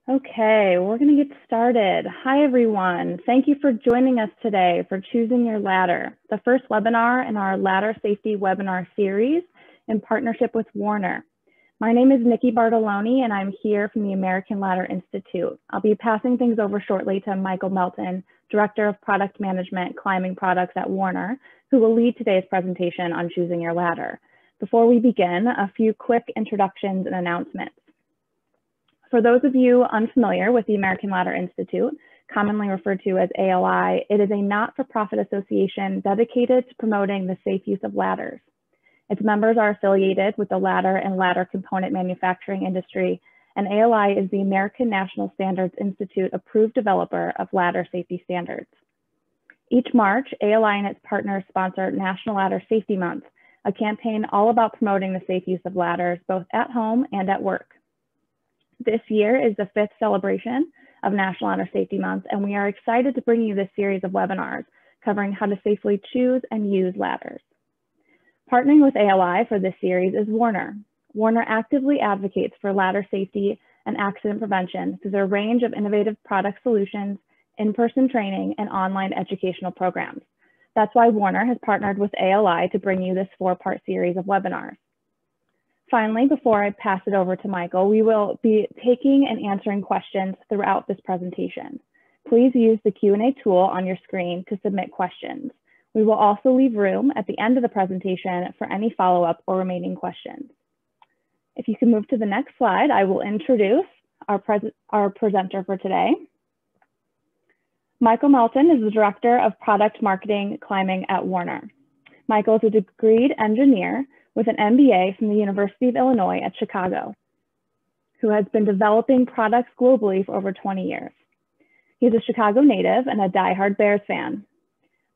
Okay, we're going to get started. Hi, everyone. Thank you for joining us today for Choosing Your Ladder, the first webinar in our Ladder Safety webinar series in partnership with Werner. My name is Nikki Bartoloni, and I'm here from the American Ladder Institute. I'll be passing things over shortly to Michael Melton, Director of Product Management, Climbing Products at Werner, who will lead today's presentation on Choosing Your Ladder. Before we begin, a few quick introductions and announcements. For those of you unfamiliar with the American Ladder Institute, commonly referred to as ALI, it is a not-for-profit association dedicated to promoting the safe use of ladders. Its members are affiliated with the ladder and ladder component manufacturing industry, and ALI is the American National Standards Institute approved developer of ladder safety standards. Each March, ALI and its partners sponsor National Ladder Safety Month, a campaign all about promoting the safe use of ladders, both at home and at work. This year is the 5th celebration of National Ladder Safety Month, and we are excited to bring you this series of webinars covering how to safely choose and use ladders. Partnering with ALI for this series is Werner. Werner actively advocates for ladder safety and accident prevention through their range of innovative product solutions, in-person training, and online educational programs. That's why Werner has partnered with ALI to bring you this 4-part series of webinars. Finally, before I pass it over to Michael, we will be taking and answering questions throughout this presentation. Please use the Q&A tool on your screen to submit questions. We will also leave room at the end of the presentation for any follow-up or remaining questions. If you can move to the next slide, I will introduce our presenter for today. Michael Melton is the Director of Product Marketing Climbing at Werner. Michael is a degreed engineer with an MBA from the University of Illinois at Chicago, who has been developing products globally for over 20 years. He is a Chicago native and a diehard Bears fan.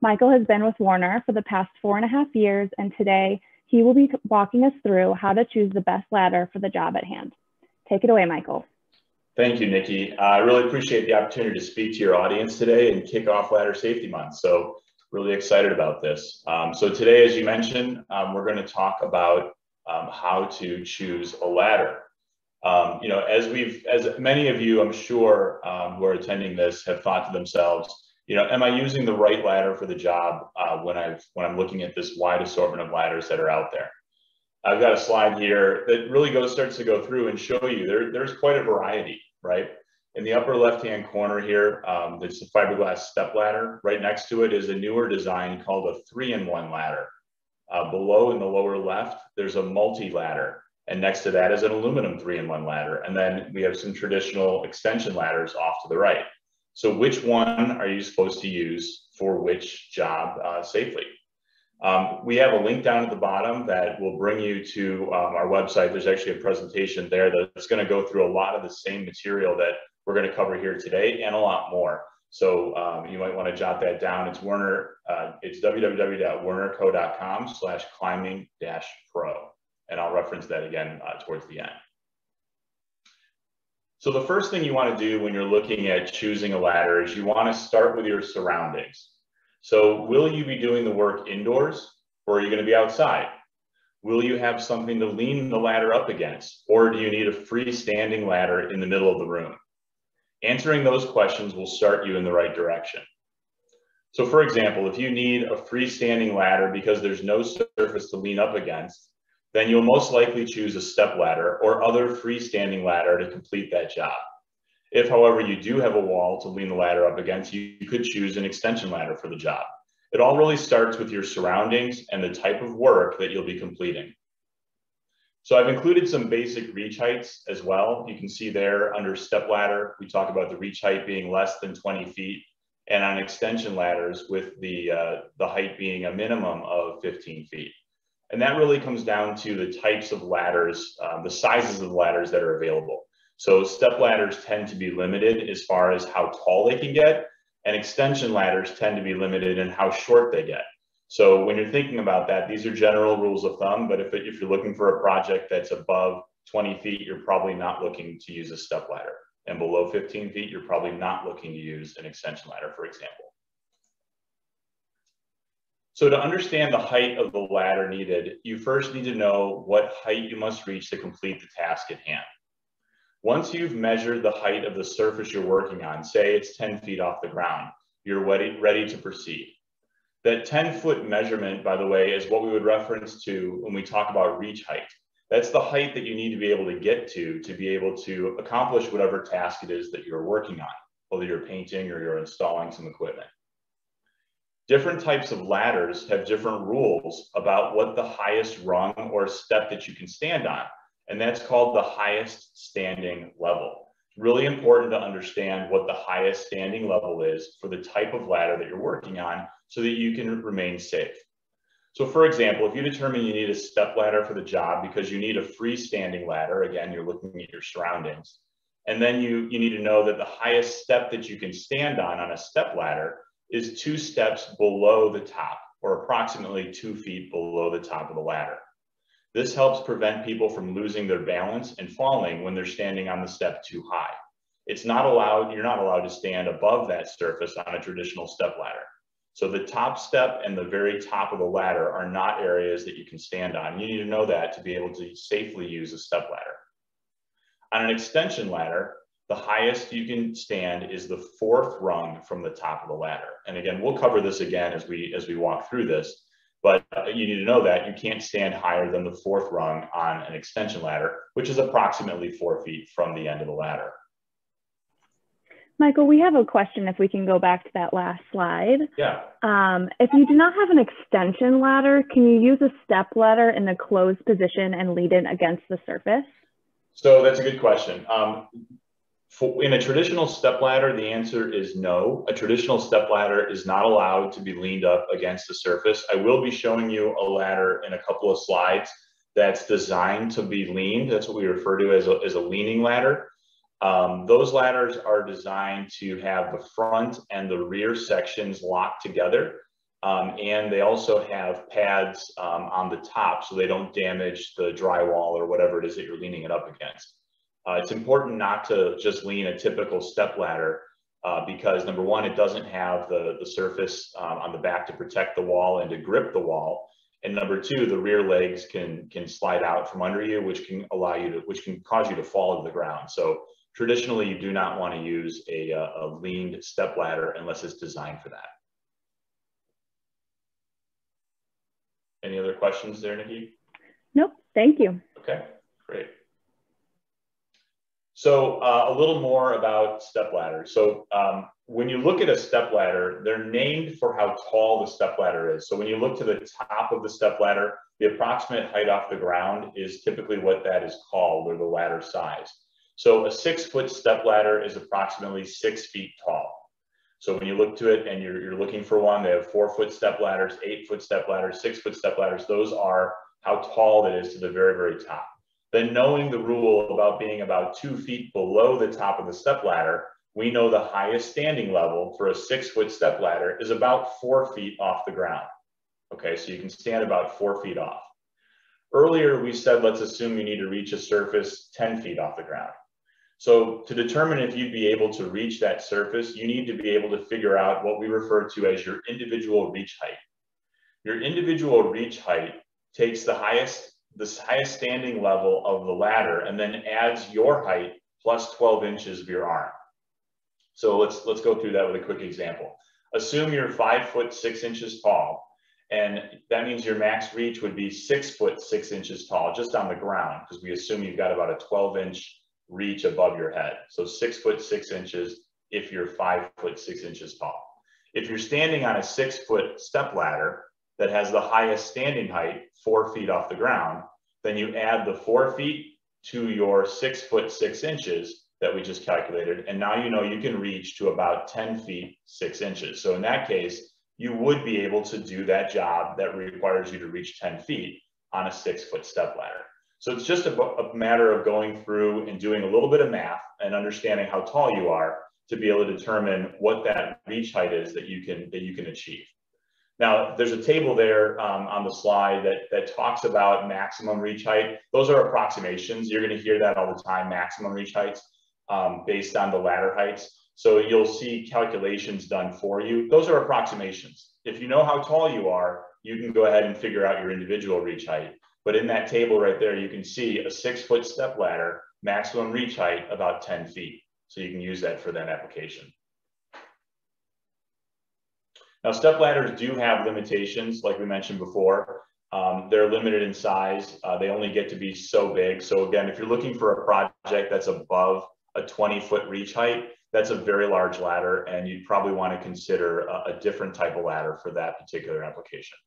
Michael has been with Werner for the past 4.5 years, and today he will be walking us through how to choose the best ladder for the job at hand. Take it away, Michael. Thank you, Nikki. I really appreciate the opportunity to speak to your audience today and kick off Ladder Safety Month. So really excited about this. So today, as you mentioned, we're going to talk about how to choose a ladder. You know, as many of you, I'm sure, who are attending this have thought to themselves, you know, am I using the right ladder for the job when I'm looking at this wide assortment of ladders that are out there? I've got a slide here that really starts to go through and show you there's quite a variety, right? In the upper left-hand corner here, there's the fiberglass step ladder. Right next to it is a newer design called a 3-in-1 ladder. Below in the lower left, there's a multi-ladder. And next to that is an aluminum 3-in-1 ladder. And then we have some traditional extension ladders off to the right. So which one are you supposed to use for which job safely? We have a link down at the bottom that will bring you to our website. There's actually a presentation there that's going to go through a lot of the same material that we're going to cover here today and a lot more. So you might want to jot that down. It's Werner. It's www.wernerco.com/climbing-pro. And I'll reference that again towards the end. So the first thing you want to do when you're looking at choosing a ladder is you want to start with your surroundings. So will you be doing the work indoors, or are you going to be outside? Will you have something to lean the ladder up against, or do you need a freestanding ladder in the middle of the room? Answering those questions will start you in the right direction. So for example, if you need a freestanding ladder because there's no surface to lean up against, then you'll most likely choose a step ladder or other freestanding ladder to complete that job. If, however, you do have a wall to lean the ladder up against, you could choose an extension ladder for the job. It all really starts with your surroundings and the type of work that you'll be completing. So I've included some basic reach heights as well. You can see there under step ladder, we talk about the reach height being less than 20 feet, and on extension ladders with the height being a minimum of 15 feet. And that really comes down to the types of ladders, the sizes of the ladders that are available. So step ladders tend to be limited as far as how tall they can get, and extension ladders tend to be limited in how short they get. So when you're thinking about that, these are general rules of thumb, but if you're looking for a project that's above 20 feet, you're probably not looking to use a step ladder. And below 15 feet, you're probably not looking to use an extension ladder, for example. So to understand the height of the ladder needed, you first need to know what height you must reach to complete the task at hand. Once you've measured the height of the surface you're working on, say it's 10 feet off the ground, you're ready to proceed. That 10-foot measurement, by the way, is what we would reference to when we talk about reach height. That's the height that you need to be able to get to be able to accomplish whatever task it is that you're working on, whether you're painting or you're installing some equipment. Different types of ladders have different rules about what the highest rung or step that you can stand on, and that's called the highest standing level. It's really important to understand what the highest standing level is for the type of ladder that you're working on so that you can remain safe. So for example, if you determine you need a step ladder for the job because you need a freestanding ladder, again, you're looking at your surroundings, and then you need to know that the highest step that you can stand on a step ladder is 2 steps below the top, or approximately 2 feet below the top of the ladder. This helps prevent people from losing their balance and falling when they're standing on the step too high. You're not allowed to stand above that surface on a traditional step ladder. So the top step and the very top of the ladder are not areas that you can stand on. You need to know that to be able to safely use a step ladder. On an extension ladder, the highest you can stand is the 4th rung from the top of the ladder. And again, we'll cover this again as we walk through this, but you need to know that you can't stand higher than the 4th rung on an extension ladder, which is approximately 4 feet from the end of the ladder. Michael, we have a question if we can go back to that last slide. Yeah. If you do not have an extension ladder, can you use a step ladder in the closed position and lean it against the surface? So that's a good question. In a traditional step ladder, the answer is no. A traditional step ladder is not allowed to be leaned up against the surface. I will be showing you a ladder in a couple of slides that's designed to be leaned. That's what we refer to as a leaning ladder. Those ladders are designed to have the front and the rear sections locked together. And they also have pads on the top so they don't damage the drywall or whatever it is that you're leaning it up against. It's important not to just lean a typical step ladder because number one, it doesn't have the surface on the back to protect the wall and to grip the wall. And number two, the rear legs can slide out from under you, which can cause you to fall to the ground. So traditionally, you do not want to use a leaned step ladder unless it's designed for that. Any other questions there, Nikki? Nope, thank you. Okay, great. So a little more about step ladders. So when you look at a step ladder, they're named for how tall the step ladder is. So when you look to the top of the step ladder, the approximate height off the ground is typically what that is called, or the ladder size. So a 6-foot step ladder is approximately 6 feet tall. So when you look to it and you're looking for one, they have 4-foot step ladders, 8-foot step ladders, 6-foot step ladders. Those are how tall that is to the very, very top. Then knowing the rule about being about 2 feet below the top of the step ladder, we know the highest standing level for a 6-foot step ladder is about 4 feet off the ground. Okay, so you can stand about 4 feet off. Earlier, we said, let's assume you need to reach a surface 10 feet off the ground. So to determine if you'd be able to reach that surface, you need to be able to figure out what we refer to as your individual reach height. Your individual reach height takes the highest standing level of the ladder and then adds your height plus 12 inches of your arm. So let's go through that with a quick example. Assume you're 5 foot 6 inches tall, and that means your max reach would be 6 foot 6 inches tall just on the ground, because we assume you've got about a 12-inch reach above your head. So 6 foot 6 inches if you're 5 foot 6 inches tall. If you're standing on a 6-foot step ladder that has the highest standing height, 4 feet off the ground, then you add the 4 feet to your 6 foot 6 inches that we just calculated. And now you know you can reach to about 10 feet 6 inches. So in that case, you would be able to do that job that requires you to reach 10 feet on a 6-foot step ladder. So it's just a matter of going through and doing a little bit of math and understanding how tall you are to be able to determine what that reach height is that you can achieve. Now, there's a table there on the slide that talks about maximum reach height. Those are approximations. You're going to hear that all the time, maximum reach heights based on the ladder heights. So you'll see calculations done for you. Those are approximations. If you know how tall you are, you can go ahead and figure out your individual reach height. But in that table right there, you can see a 6-foot step ladder maximum reach height about 10 feet. So you can use that for that application. Now, step ladders do have limitations, like we mentioned before. They're limited in size. They only get to be so big. So again, if you're looking for a project that's above a 20-foot reach height, that's a very large ladder, and you'd probably want to consider a different type of ladder for that particular application.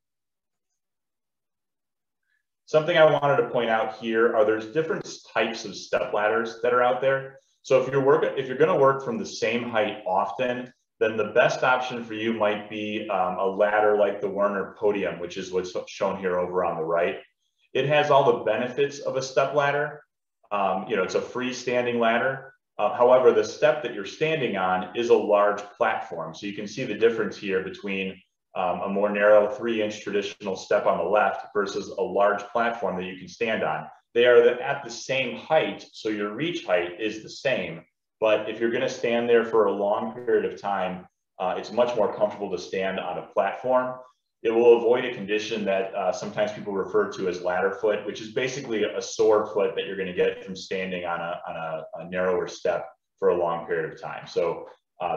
Something I wanted to point out here are there's different types of step ladders that are out there. So if you're going to work from the same height often, then the best option for you might be a ladder like the Werner Podium, which is what's shown here over on the right. It has all the benefits of a step ladder. It's a freestanding ladder. However, the step that you're standing on is a large platform. So you can see the difference here between a more narrow 3-inch traditional step on the left versus a large platform that you can stand on. They are at the same height, so your reach height is the same. But if you're going to stand there for a long period of time, it's much more comfortable to stand on a platform. It will avoid a condition that sometimes people refer to as ladder foot, which is basically a sore foot that you're going to get from standing on a narrower step for a long period of time. So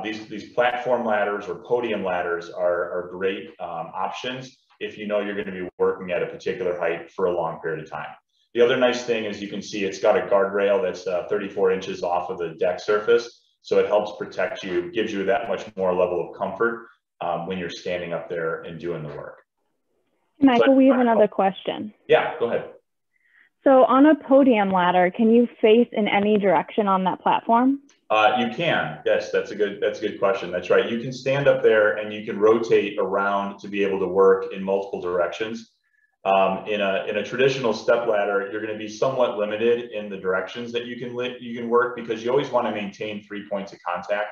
these platform ladders or podium ladders are great options if you know you're going to be working at a particular height for a long period of time. The other nice thing is you can see it's got a guardrail that's 34 inches off of the deck surface. So it helps protect you, gives you that much more level of comfort when you're standing up there and doing the work. Michael, we have another question. Yeah, go ahead. So on a podium ladder, can you face in any direction on that platform? You can. Yes, that's a good question. That's right. You can stand up there and you can rotate around to be able to work in multiple directions. In a traditional step ladder, you're going to be somewhat limited in the directions that you can work, because you always want to maintain 3 points of contact,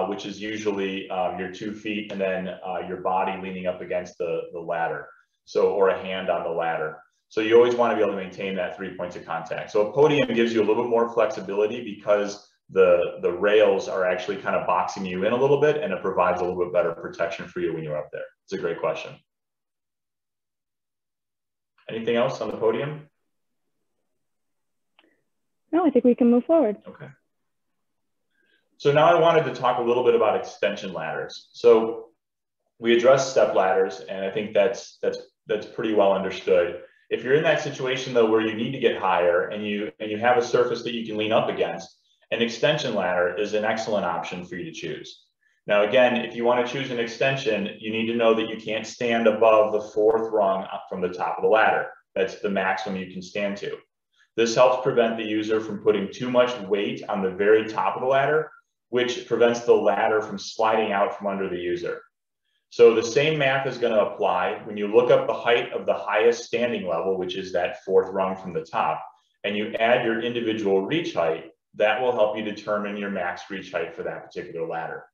which is usually your 2 feet and then your body leaning up against the ladder, or a hand on the ladder. So you always want to be able to maintain that 3 points of contact. So a podium gives you a little bit more flexibility because the rails are actually kind of boxing you in a little bit, and it provides a little bit better protection for you when you're up there. It's a great question. Anything else on the podium? No, I think we can move forward. Okay. So now I wanted to talk a little bit about extension ladders. So we addressed step ladders, and I think that's pretty well understood. If you're in that situation though where you need to get higher and you have a surface that you can lean up against, an extension ladder is an excellent option for you to choose. Now, again, if you want to choose an extension, you need to know that you can't stand above the 4th rung up from the top of the ladder. That's the maximum you can stand to. This helps prevent the user from putting too much weight on the very top of the ladder, which prevents the ladder from sliding out from under the user. So the same math is going to apply when you look up the height of the highest standing level, which is that 4th rung from the top, and you add your individual reach height. That will help you determine your max reach height for that particular ladder.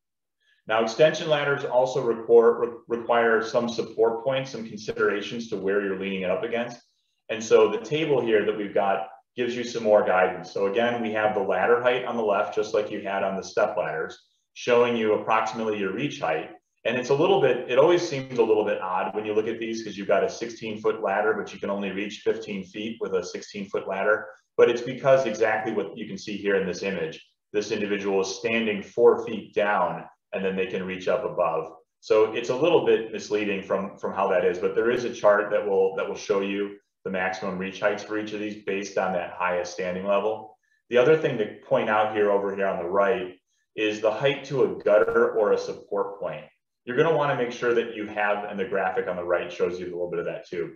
Now, extension ladders also require some support points, some considerations to where you're leaning it up against. And so the table here that we've got gives you some more guidance. So again, we have the ladder height on the left, just like you had on the step ladders, showing you approximately your reach height. And it's it always seems a little bit odd when you look at these, because you've got a 16-foot ladder, but you can only reach 15 feet with a 16-foot ladder. But it's because exactly what you can see here in this image, this individual is standing 4 feet down, and then they can reach up above. So it's a little bit misleading from how that is, but there is a chart that will show you the maximum reach heights for each of these based on that highest standing level. The other thing to point out here over here on the right is the height to a gutter or a support point. You're going to want to make sure that you have, and the graphic on the right shows you a little bit of that too.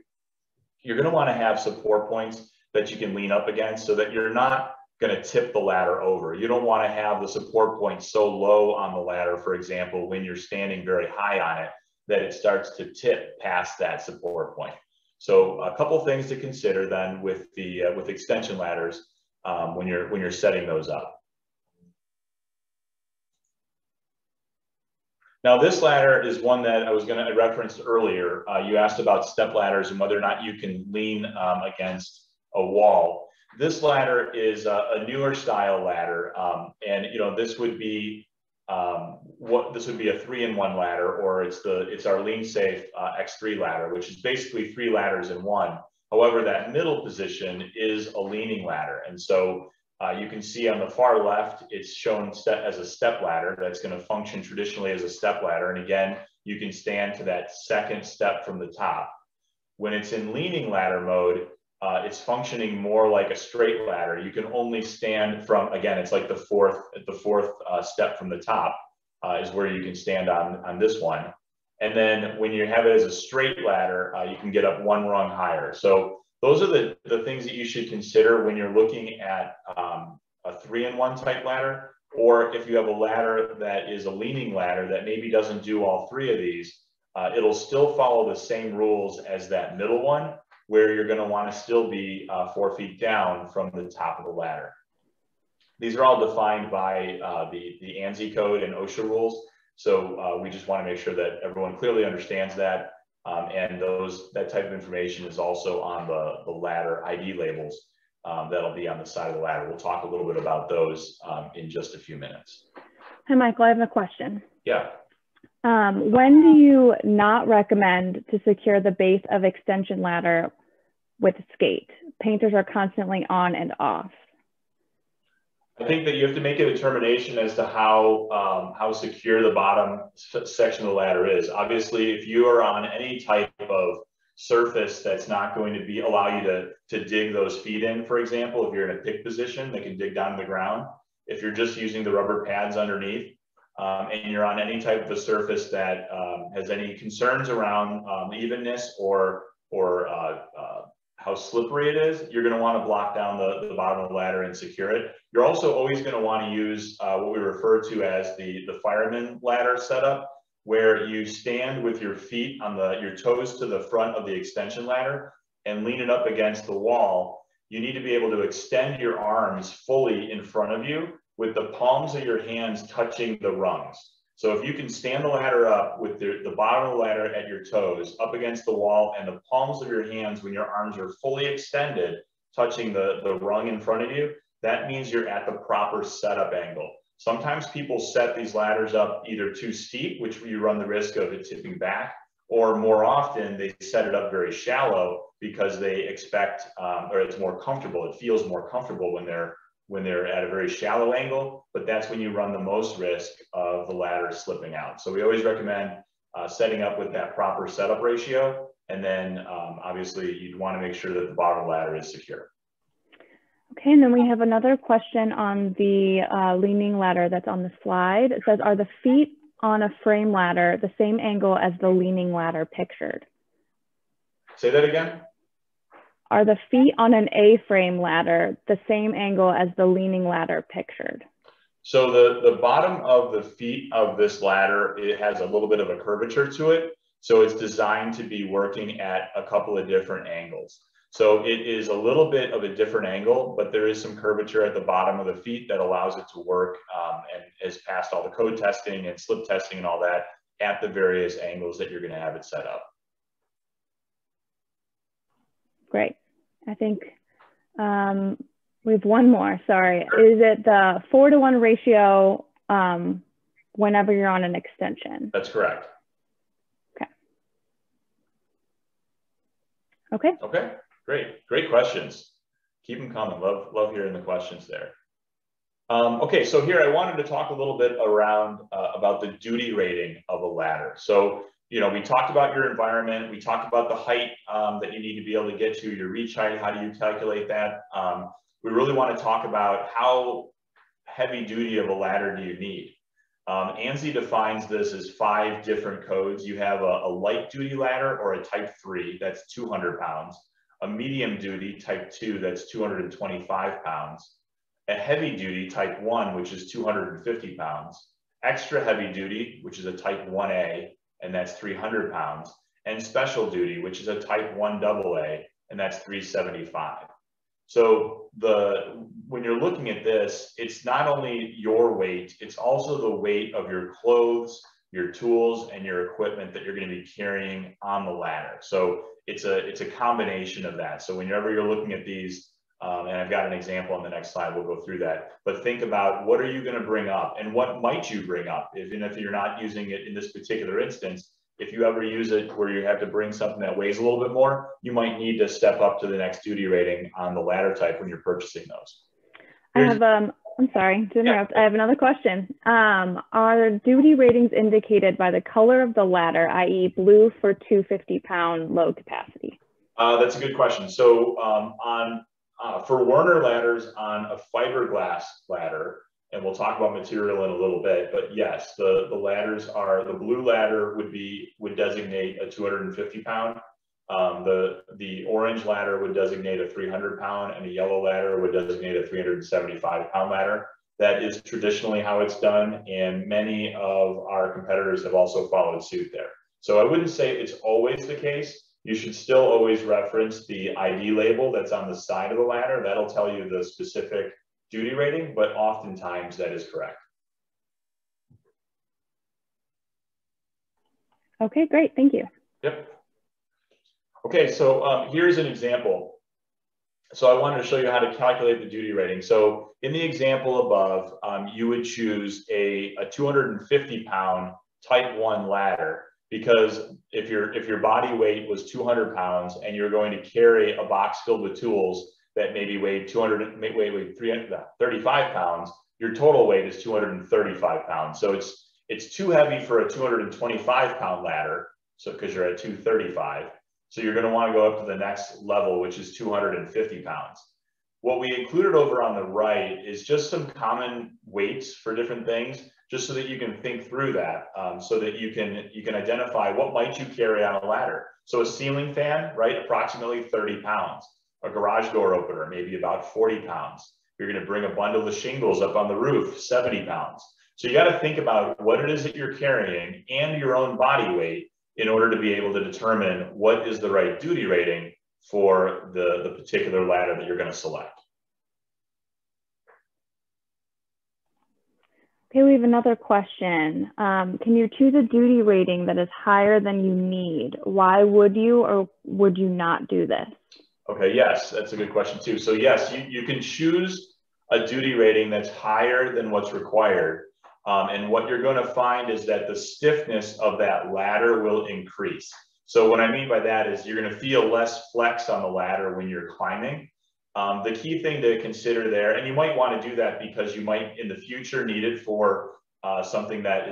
You're going to want to have support points that you can lean up against so that you're not going to tip the ladder over. You don't want to have the support point so low on the ladder, for example, when you're standing very high on it, that it starts to tip past that support point. So a couple things to consider then with extension ladders when you're setting those up. Now, this ladder is one that I referenced earlier. You asked about step ladders and whether or not you can lean against a wall. This ladder is a newer style ladder, and this would be a 3-in-1 ladder, or it's our Lean Safe X3 ladder, which is basically 3 ladders in one. However, that middle position is a leaning ladder, and so You can see on the far left, it's shown as a step ladder that's going to function traditionally as a step ladder. And again, you can stand to that second step from the top. When it's in leaning ladder mode, it's functioning more like a straight ladder. You can only stand from, again, it's like the fourth step from the top is where you can stand on this one. And then when you have it as a straight ladder, you can get up one rung higher. So those are the things that you should consider when you're looking at a 3-in-1 type ladder, or if you have a ladder that is a leaning ladder that maybe doesn't do all three of these, it'll still follow the same rules as that middle one, where you're going to want to still be 4 feet down from the top of the ladder. These are all defined by the ANSI code and Osha rules. So we just want to make sure that everyone clearly understands that. And that type of information is also on the ladder ID labels that'll be on the side of the ladder. We'll talk a little bit about those in just a few minutes. Hi, Michael, I have a question. Yeah. When do you not recommend to secure the base of extension ladder with a skate? Painters are constantly on and off. I think that you have to make a determination as to how secure the bottom section of the ladder is. Obviously, if you are on any type of surface that's not going to allow you to dig those feet in, for example, if you're in a pick position that can dig down to the ground, if you're just using the rubber pads underneath, and you're on any type of a surface that has any concerns around evenness or how slippery it is, you're going to want to block down the bottom of the ladder and secure it. You're also always going to want to use what we refer to as the Fireman ladder setup, where you stand with your feet on your toes to the front of the extension ladder and lean it up against the wall. You need to be able to extend your arms fully in front of you with the palms of your hands touching the rungs. So if you can stand the ladder up with the bottom of the ladder at your toes up against the wall and the palms of your hands when your arms are fully extended, touching the rung in front of you, that means you're at the proper setup angle. Sometimes people set these ladders up either too steep, which you run the risk of it tipping back, or more often they set it up very shallow because they expect, or it's more comfortable. It feels more comfortable when they're at a very shallow angle, but that's when you run the most risk of the ladder slipping out. So we always recommend setting up with that proper setup ratio. And then obviously you'd want to make sure that the bottom ladder is secure. Okay, and then we have another question on the leaning ladder that's on the slide. It says, are the feet on a frame ladder the same angle as the leaning ladder pictured? Say that again. Are the feet on an A-frame ladder the same angle as the leaning ladder pictured? So the bottom of the feet of this ladder, it has a little bit of a curvature to it. So it's designed to be working at a couple of different angles. So it is a little bit of a different angle, but there is some curvature at the bottom of the feet that allows it to work and has passed all the code testing and slip testing and all that at the various angles that you're going to have it set up. Great. I think we have one more, sorry. Is it the 4-to-1 ratio whenever you're on an extension? That's correct. Okay. Okay. Okay, great questions. Keep them coming, love hearing the questions there. Okay, so here I wanted to talk a little bit around about the duty rating of a ladder. So, you know, we talked about your environment, we talked about the height that you need to be able to get to, your reach height, how do you calculate that? We really want to talk about how heavy duty of a ladder do you need? ANSI defines this as 5 different codes. You have a light duty ladder or a type 3, that's 200 pounds, a medium duty type 2, that's 225 pounds, a heavy duty type 1, which is 250 pounds, extra heavy duty, which is a type 1A, and that's 300 pounds, and special duty, which is a type 1 AA, and that's 375. So when you're looking at this, it's not only your weight, it's also the weight of your clothes, your tools, and your equipment that you're going to be carrying on the ladder. So it's a combination of that. So whenever you're looking at these, and I've got an example on the next slide, we'll go through that, but think about what are you going to bring up and what might you bring up, even if you're not using it in this particular instance. If you ever use it where you have to bring something that weighs a little bit more, you might need to step up to the next duty rating on the ladder type when you're purchasing those. I have, I'm sorry to interrupt. I have another question. Are duty ratings indicated by the color of the ladder, i.e. blue for 250-pound load capacity? That's a good question. So for Werner ladders on a fiberglass ladder, and we'll talk about material in a little bit, but yes, the ladders are, the blue ladder would designate a 250-pound. The orange ladder would designate a 300-pound, and the yellow ladder would designate a 375-pound ladder. That is traditionally how it's done, and many of our competitors have also followed suit there. So I wouldn't say it's always the case. You should still always reference the ID label that's on the side of the ladder. That'll tell you the specific duty rating, but oftentimes that is correct. Okay, great, thank you. Yep. Okay, so here's an example. So I wanted to show you how to calculate the duty rating. So in the example above, you would choose a 250-pound type 1 ladder, because if your body weight was 200 pounds and you're going to carry a box filled with tools that maybe weighed 335 pounds, your total weight is 235 pounds. So it's too heavy for a 225-pound ladder, so because you're at 235. So you're going to want to go up to the next level, which is 250 pounds. What we included over on the right is just some common weights for different things, just so that you can think through that, so that you can identify what might you carry on a ladder. So a ceiling fan, right, approximately 30 pounds. A garage door opener, maybe about 40 pounds. You're going to bring a bundle of shingles up on the roof, 70 pounds. So you got to think about what it is that you're carrying and your own body weight in order to be able to determine what is the right duty rating for the particular ladder that you're going to select. Okay, we have another question. Can you choose a duty rating that is higher than you need? Why would you or would you not do this? Okay, yes, that's a good question too. So yes, you can choose a duty rating that's higher than what's required. And what you're going to find is that the stiffness of that ladder will increase. So what I mean by that is you're going to feel less flex on the ladder when you're climbing. The key thing to consider there, and you might want to do that because you might in the future need it for something that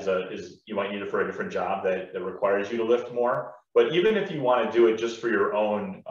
you might need it for a different job that requires you to lift more. But even if you want to do it just for your own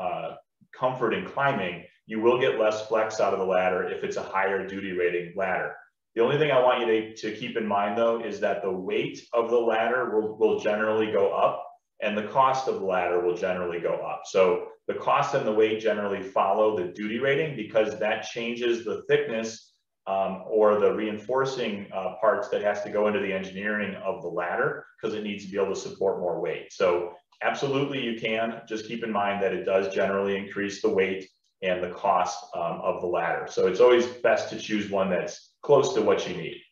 comfort in climbing, you will get less flex out of the ladder if it's a higher duty rating ladder. The only thing I want you to keep in mind though is that the weight of the ladder will generally go up, and the cost of the ladder will generally go up. So the cost and the weight generally follow the duty rating, because that changes the thickness or the reinforcing parts that has to go into the engineering of the ladder, because it needs to be able to support more weight. So absolutely you can, just keep in mind that it does generally increase the weight and the cost of the ladder. So it's always best to choose one that's close to what you need.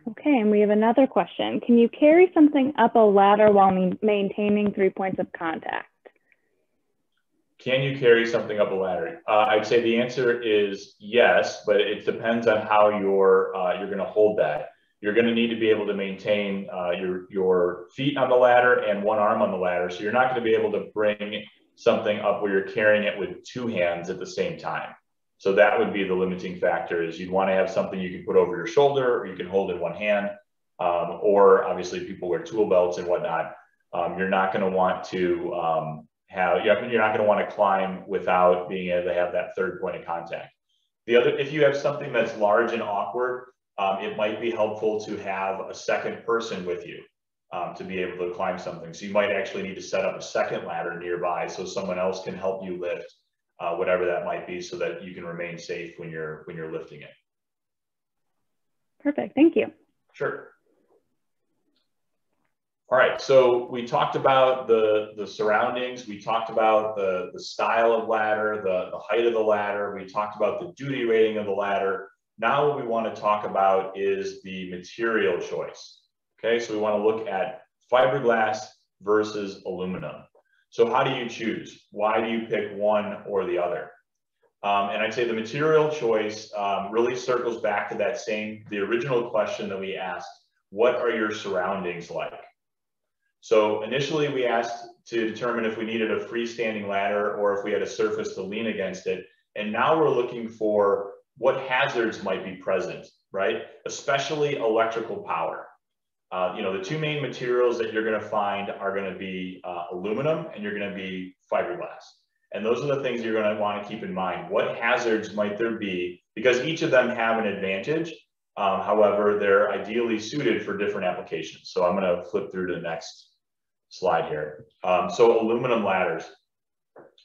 Okay, and we have another question. Can you carry something up a ladder while maintaining 3 points of contact? Can you carry something up a ladder? I'd say the answer is yes, but it depends on how you're going to hold that. You're going to need to be able to maintain your feet on the ladder and one arm on the ladder. So you're not going to be able to bring something up where you're carrying it with two hands at the same time. So that would be the limiting factor, is you'd want to have something you can put over your shoulder, or you can hold in one hand, or obviously people wear tool belts and whatnot. You're not going to want to you're not going to want to climb without being able to have that third point of contact. If you have something that's large and awkward, it might be helpful to have a second person with you to be able to climb something. So you might actually need to set up a second ladder nearby so someone else can help you lift whatever that might be, so that you can remain safe when you're lifting it. Perfect, thank you. Sure. All right, so we talked about the surroundings, we talked about the style of ladder, the height of the ladder, we talked about the duty rating of the ladder. Now what we want to talk about is the material choice. Okay, so we want to look at fiberglass versus aluminum. So how do you choose? Why do you pick one or the other? And I'd say the material choice really circles back to the original question that we asked: what are your surroundings like? So initially we asked to determine if we needed a freestanding ladder or if we had a surface to lean against it. And now we're looking for what hazards might be present, right? Especially electrical power. You know, the two main materials that you're going to find are going to be aluminum, and you're going to be fiberglass. And those are the things you're going to want to keep in mind. What hazards might there be? Because each of them have an advantage. However, they're ideally suited for different applications. So I'm going to flip through to the next slide here. So aluminum ladders,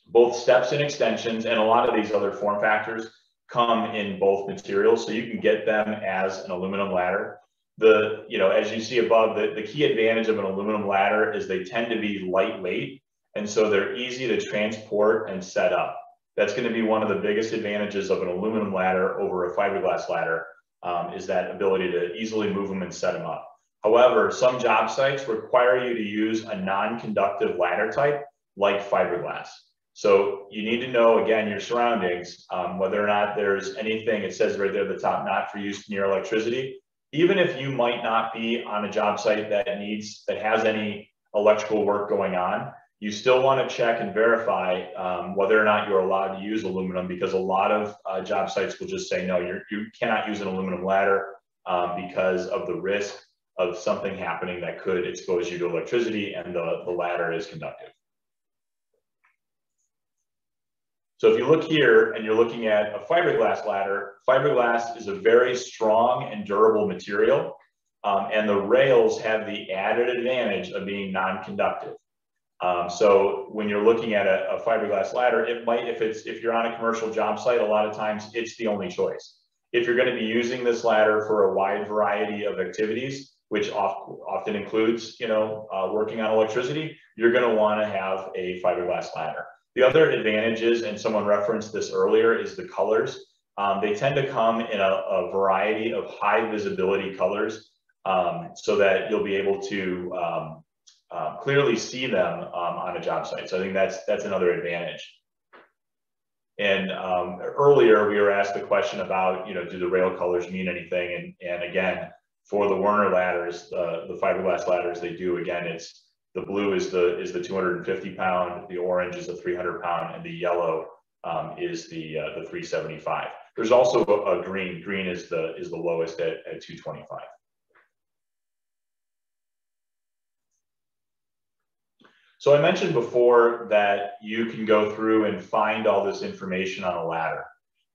both steps and extensions, and a lot of these other form factors come in both materials. So you can get them as an aluminum ladder. You know, as you see above, the key advantage of an aluminum ladder is they tend to be lightweight, and so they're easy to transport and set up. That's going to be one of the biggest advantages of an aluminum ladder over a fiberglass ladder, is that ability to easily move them and set them up. However, some job sites require you to use a non-conductive ladder type like fiberglass. So you need to know, again, your surroundings, whether or not there's anything, it says right there at the top, not for use near electricity. Even if you might not be on a job site that has any electrical work going on, you still want to check and verify whether or not you're allowed to use aluminum, because a lot of job sites will just say, no, you cannot use an aluminum ladder because of the risk of something happening that could expose you to electricity, and the ladder is conductive. So if you look here and you're looking at a fiberglass ladder, fiberglass is a very strong and durable material, and the rails have the added advantage of being non-conductive. So when you're looking at a fiberglass ladder, it might, if you're on a commercial job site, a lot of times it's the only choice. If you're going to be using this ladder for a wide variety of activities, which often includes, you know, working on electricity, you're going to want to have a fiberglass ladder. The other advantages, and someone referenced this earlier, is the colors. They tend to come in a variety of high visibility colors, so that you'll be able to clearly see them on a job site. So I think that's another advantage. And earlier we were asked the question about, you know, do the rail colors mean anything? And again, for the Werner ladders, the fiberglass ladders, they do. Again, the blue is the 250 pound, the orange is the 300 pound, and the yellow is the 375. There's also a green. Green is the lowest at 225. So I mentioned before that you can go through and find all this information on a ladder.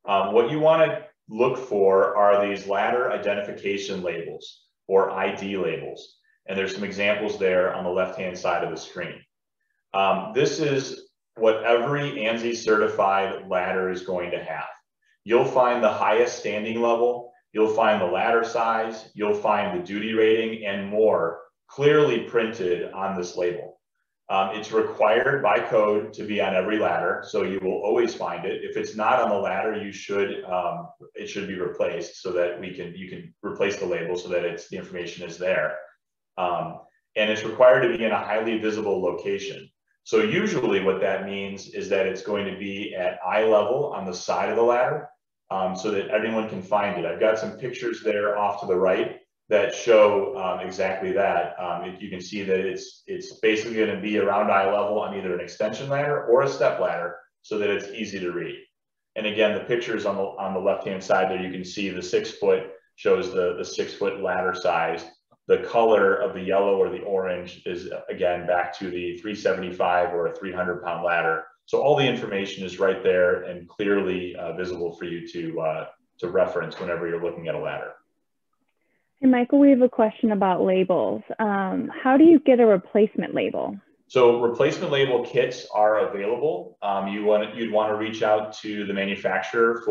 What you want to look for are these ladder identification labels, or ID labels. And there's some examples there on the left-hand side of the screen. This is what every ANSI certified ladder is going to have. You'll find the highest standing level, you'll find the ladder size, you'll find the duty rating, and more clearly printed on this label. It's required by code to be on every ladder, so you will always find it. If it's not on the ladder, it should be replaced, so that you can replace the label so that the information is there. And it's required to be in a highly visible location. So usually what that means is that it's going to be at eye level on the side of the ladder, so that everyone can find it. I've got some pictures there off to the right that show exactly that. You can see that it's basically going to be around eye level on either an extension ladder or a step ladder, so that it's easy to read. And again, the pictures on the left-hand side there, you can see the 6 foot shows the 6 foot ladder size. The color of the yellow or the orange is, again, back to the 375 or a 300 pound ladder. So all the information is right there and clearly visible for you to reference whenever you're looking at a ladder. Hey, Michael, we have a question about labels. How do you get a replacement label? So replacement label kits are available. You'd want to reach out to the manufacturer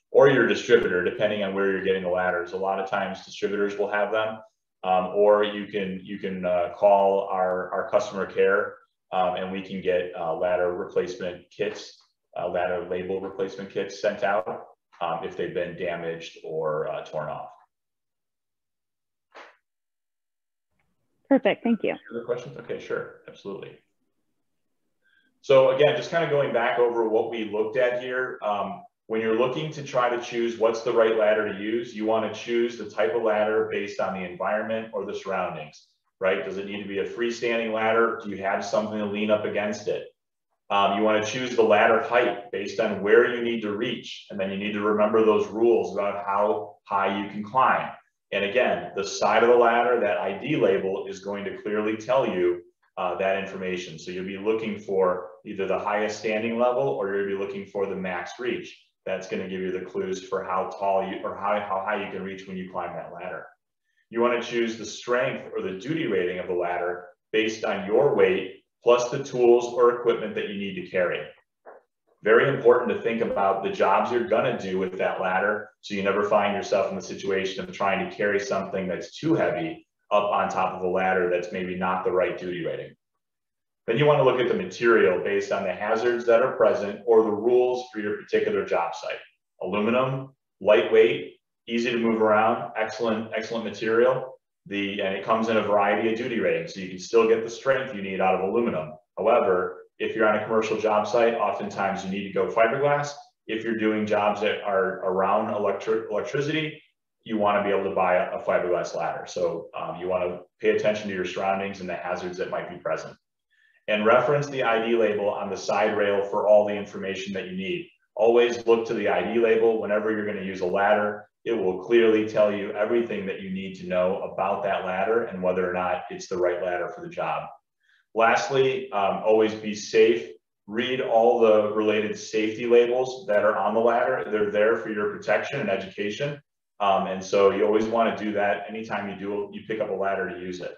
or your distributor, depending on where you're getting the ladders. A lot of times distributors will have them, or you can call our customer care, and we can get ladder replacement kits, ladder label replacement kits sent out if they've been damaged or torn off. Perfect, thank you. Other questions? Okay, sure, absolutely. So again, just kind of going back over what we looked at here, when you're looking to try to choose what's the right ladder to use, you want to choose the type of ladder based on the environment or the surroundings, right? Does it need to be a freestanding ladder? Do you have something to lean up against it? You want to choose the ladder height based on where you need to reach. And then you need to remember those rules about how high you can climb. And again, the side of the ladder, that ID label is going to clearly tell you that information. So you'll be looking for either the highest standing level or you'll be looking for the max reach. That's going to give you the clues for how tall you or how high you can reach when you climb that ladder. You want to choose the strength or the duty rating of the ladder based on your weight plus the tools or equipment that you need to carry. Very important to think about the jobs you're going to do with that ladder so you never find yourself in the situation of trying to carry something that's too heavy up on top of a ladder that's maybe not the right duty rating. Then you want to look at the material based on the hazards that are present or the rules for your particular job site. Aluminum, lightweight, easy to move around, excellent material. And it comes in a variety of duty ratings, so you can still get the strength you need out of aluminum. However, if you're on a commercial job site, oftentimes you need to go fiberglass. If you're doing jobs that are around electricity, you want to be able to buy a fiberglass ladder. So you want to pay attention to your surroundings and the hazards that might be present. And reference the ID label on the side rail for all the information that you need. Always look to the ID label whenever you're going to use a ladder. It will clearly tell you everything that you need to know about that ladder and whether or not it's the right ladder for the job. Lastly, always be safe. Read all the related safety labels that are on the ladder. They're there for your protection and education. And so you always want to do that anytime you pick up a ladder to use it.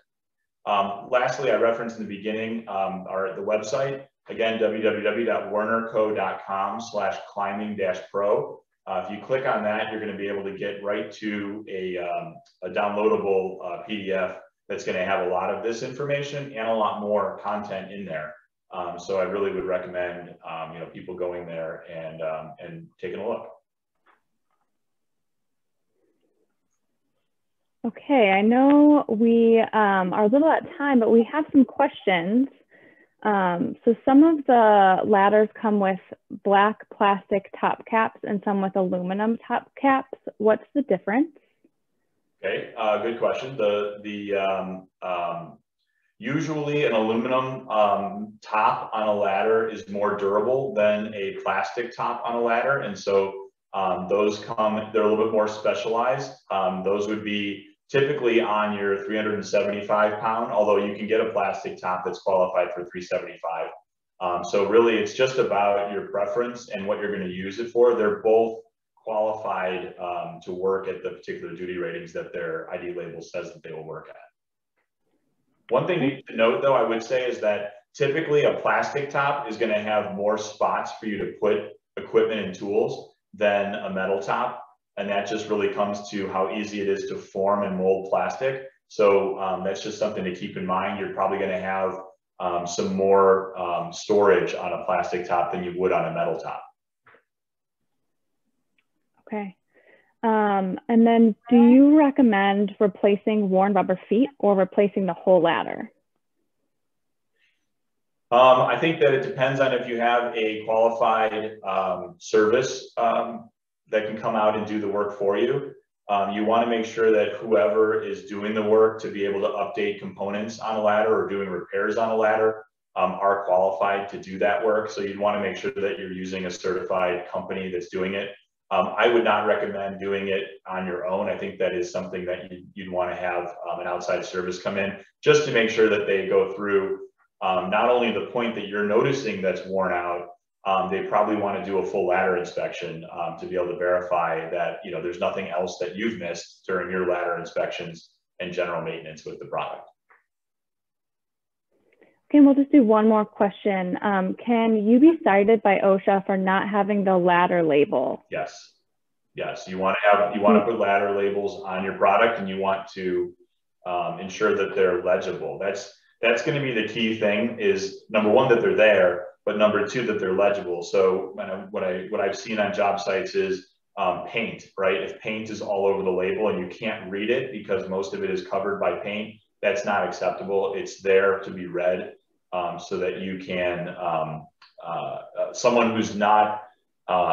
Lastly, I referenced in the beginning the website. Again, www.wernerco.com/climbing-pro. If you click on that, you're going to be able to get right to a downloadable PDF that's going to have a lot of this information and a lot more content in there. So I really would recommend people going there and taking a look. Okay, I know we are a little at time, but we have some questions. So some of the ladders come with black plastic top caps and some with aluminum top caps. What's the difference? Okay, good question. Usually an aluminum top on a ladder is more durable than a plastic top on a ladder. And so those they're a little bit more specialized. Those would be typically on your 375 pound, although you can get a plastic top that's qualified for 375. So really it's just about your preference and what you're going to use it for. They're both qualified to work at the particular duty ratings that their ID label says that they will work at. One thing to note though, I would say is that typically a plastic top is going to have more spots for you to put equipment and tools than a metal top. And that just really comes to how easy it is to form and mold plastic. So that's just something to keep in mind. You're probably going to have some more storage on a plastic top than you would on a metal top. Okay. And then do you recommend replacing worn rubber feet or replacing the whole ladder? I think that it depends on if you have a qualified service that can come out and do the work for you. You want to make sure that whoever is doing the work to be able to update components on a ladder or doing repairs on a ladder are qualified to do that work. So you'd want to make sure that you're using a certified company that's doing it. I would not recommend doing it on your own. I think that is something that you'd want to have an outside service come in just to make sure that they go through not only the point that you're noticing that's worn out, they probably want to do a full ladder inspection to be able to verify that there's nothing else that you've missed during your ladder inspections and general maintenance with the product. Okay, we'll just do one more question. Can you be cited by OSHA for not having the ladder label? Yes. Yes, you want to put ladder labels on your product, and you want to ensure that they're legible. That's going to be the key thing. Is number one, that they're there, but number two, that they're legible. So what I've seen on job sites is paint, right? If paint is all over the label and you can't read it because most of it is covered by paint, that's not acceptable. It's there to be read so that you can, someone who's not,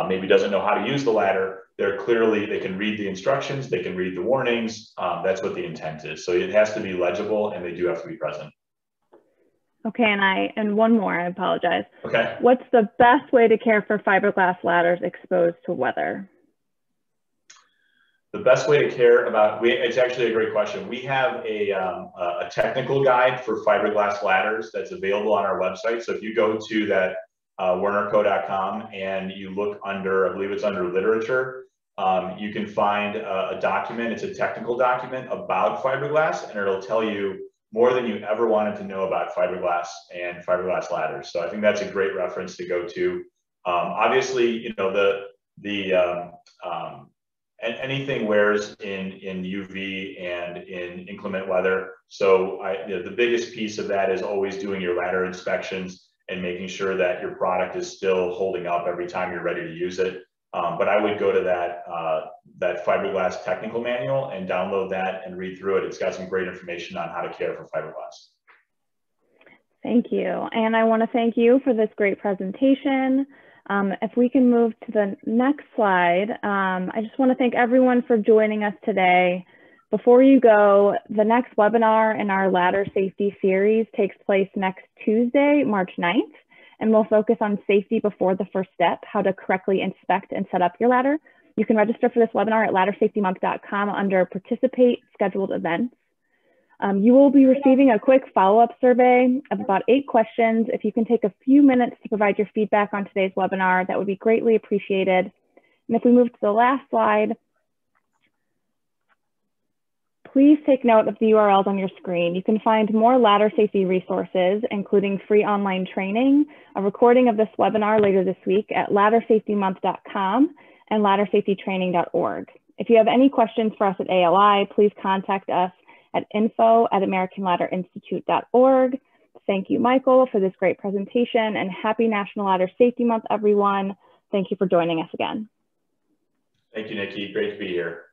maybe doesn't know how to use the ladder, they can read the instructions, they can read the warnings. That's what the intent is. So it has to be legible and they do have to be present. Okay, and one more, I apologize. Okay. What's the best way to care for fiberglass ladders exposed to weather? The best way to care about, it's actually a great question. We have a technical guide for fiberglass ladders that's available on our website. So if you go to that wernerco.com and you look under, I believe it's under literature, you can find a document. It's a technical document about fiberglass, and it'll tell you more than you ever wanted to know about fiberglass and fiberglass ladders. So I think that's a great reference to go to. Obviously, you know, and anything wears in UV and in inclement weather. So you know, the biggest piece of that is always doing your ladder inspections and making sure that your product is still holding up every time you're ready to use it. But I would go to that fiberglass technical manual and download that and read through it. It's got some great information on how to care for fiberglass. Thank you. And I want to thank you for this great presentation. If we can move to the next slide, I just want to thank everyone for joining us today. Before you go, the next webinar in our ladder safety series takes place next Tuesday, March 9th, and we'll focus on safety before the first step, how to correctly inspect and set up your ladder. You can register for this webinar at laddersafetymonth.com under Participate Scheduled Events. You will be receiving a quick follow-up survey of about 8 questions. If you can take a few minutes to provide your feedback on today's webinar, that would be greatly appreciated. And if we move to the last slide, please take note of the URLs on your screen. You can find more ladder safety resources, including free online training, a recording of this webinar later this week at laddersafetymonth.com and laddersafetytraining.org. If you have any questions for us at ALI, please contact us at info@AmericanLadderInstitute.org. Thank you, Michael, for this great presentation, and happy National Ladder Safety Month, everyone. Thank you for joining us again. Thank you, Nikki. Great to be here.